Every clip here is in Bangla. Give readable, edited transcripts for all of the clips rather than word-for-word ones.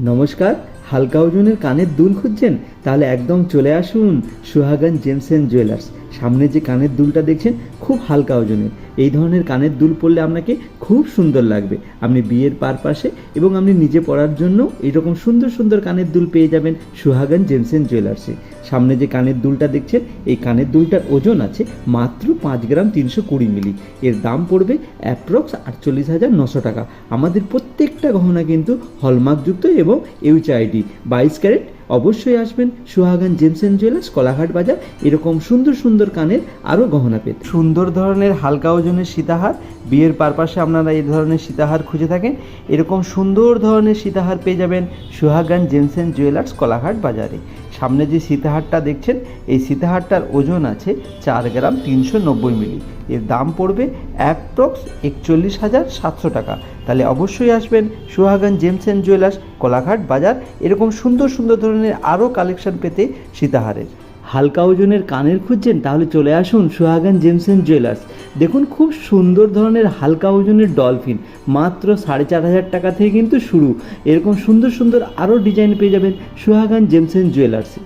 নমস্কার। হালকা ওজনের কানের দুল খুঁজছেন? তাহলে একদম চলে আসুন সুহাগন জেমস অ্যান্ড জুয়েলার্স। সামনে যে কানের দুলটা দেখছেন খুব হালকা ওজনের। এই ধরনের কানের দুল পরলে আপনাকে খুব সুন্দর লাগবে। আপনি বিয়ের পারপাসে এবং আপনি নিজে পরার জন্য এরকম সুন্দর সুন্দর কানের দুল পেয়ে যাবেন সুহাগন জেমস অ্যান্ড জুয়েলার্সে। সামনে যে কানের দুলটা দেখছেন, এই কানের দুলটার ওজন আছে মাত্র 5 গ্রাম 320 মিলি। এর দাম পড়বে অ্যাপ্রক্স 48,900 টাকা। আমাদের প্রত্যেকটা গহনা কিন্তু হলমার্কযুক্ত এবং এইচআইডি 22 ক্যারেট। অবশ্যই আসবেন সুহাগন জেমস অ্যান্ড জুয়েলার্স, কোলাঘাট বাজার। এরকম সুন্দর সুন্দর কানের আরও গহনা পেতে সুন্দর ধরনের হালকা ওজনের সীতাহার, বিয়ের পারপাসে আপনারা এই ধরনের সীতাহার খুঁজে থাকেন, এরকম সুন্দর ধরনের সীতাহার পেয়ে যাবেন সুহাগন জেমস অ্যান্ড জুয়েলার্স, কোলাঘাট বাজারে। সামনে যে সীতাহারটা দেখছেন, এই সীতাহারটার ওজন আছে 4 গ্রাম 390 মিলি। এর দাম পড়বে অ্যাপ্রক্স 41,700 টাকা। তাহলে অবশ্যই আসবেন সুহাগন জেমস অ্যান্ড জুয়েলার্স, কোলাঘাট বাজার। এরকম সুন্দর সুন্দর ধরনের আরও কালেকশন পেতে সীতাহারের। হালকা ওজনের কানের খুঁজছেন? তাহলে চলে আসুন সুহাগন জেমস অ্যান্ড জুয়েলার্স। দেখুন খুব সুন্দর ধরনের হালকা ওজনের ডলফিন মাত্র 4,500 টাকা থেকে কিন্তু শুরু। এরকম সুন্দর সুন্দর আরও ডিজাইন পেয়ে যাবেন সুহাগন জেমস অ্যান্ড জুয়েলার্সে।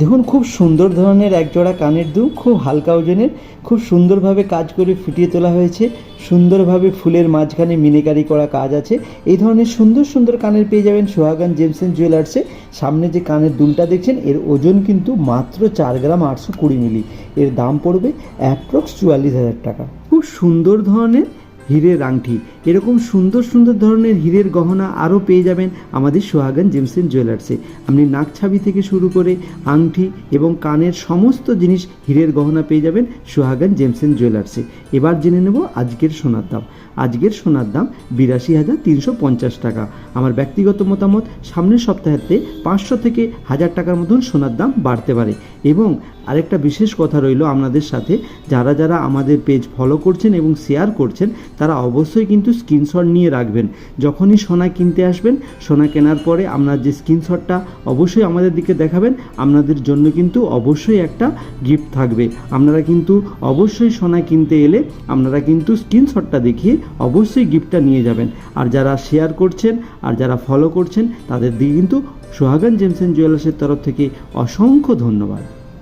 দেখুন খুব সুন্দর ধরনের একজোড়া কানের দুল, খুব হালকা ওজনের, খুব সুন্দরভাবে কাজ করে ফুটিয়ে তোলা হয়েছে। সুন্দরভাবে ফুলের মাঝখানে মিনেকারি করা কাজ আছে। এই ধরনের সুন্দর সুন্দর কানের পেয়ে যাবেন সুহাগন জেমস অ্যান্ড জুয়েলার্সে। সামনে যে কানের দুলটা দেখছেন, এর ওজন কিন্তু মাত্র 4 গ্রাম 820 মিলি। এর দাম পড়বে অ্যাপ্রক্স 44,000 টাকা। খুব সুন্দর ধরনের হীরের আংটি, এরকম সুন্দর সুন্দর ধরনের হীরের গহনা আরও পেয়ে যাবেন আমাদের সুহাগন জেমস অ্যান্ড জুয়েলার্সে। আপনি নাকছাবি থেকে শুরু করে আংটি এবং কানের সমস্ত জিনিস হীরের গহনা পেয়ে যাবেন সুহাগন জেমস অ্যান্ড জুয়েলার্সে। এবার জেনে নেব আজকের সোনার দাম। আজকের সোনার দাম 82,350 টাকা। আমার ব্যক্তিগত মতামত, সামনের সপ্তাহেতে 500 থেকে 1000 টাকার মতন সোনার দাম বাড়তে পারে। এবং আরেকটা বিশেষ কথা রইল আপনাদের সাথে, যারা যারা আমাদের পেজ ফলো করছেন এবং শেয়ার করছেন, তারা অবশ্যই কিন্তু স্ক্রিনশট নিয়ে রাখবেন। যখনই সোনা কিনতে আসবেন, সোনা কেনার পরে আপনার যে স্ক্রিনশটটা অবশ্যই আমাদের দিকে দেখাবেন। আপনাদের জন্য কিন্তু অবশ্যই একটা গিফট থাকবে। আপনারা কিন্তু অবশ্যই সোনা কিনতে এলে আপনারা কিন্তু স্ক্রিনশটটা দেখিয়ে অবশ্যই গিফটটা নিয়ে যাবেন। আর যারা শেয়ার করছেন আর যারা ফলো করছেন, তাদের দিকে কিন্তু সুহাগন জেমস অ্যান্ড জুয়েলার্সের তরফ থেকে অসংখ্য ধন্যবাদ।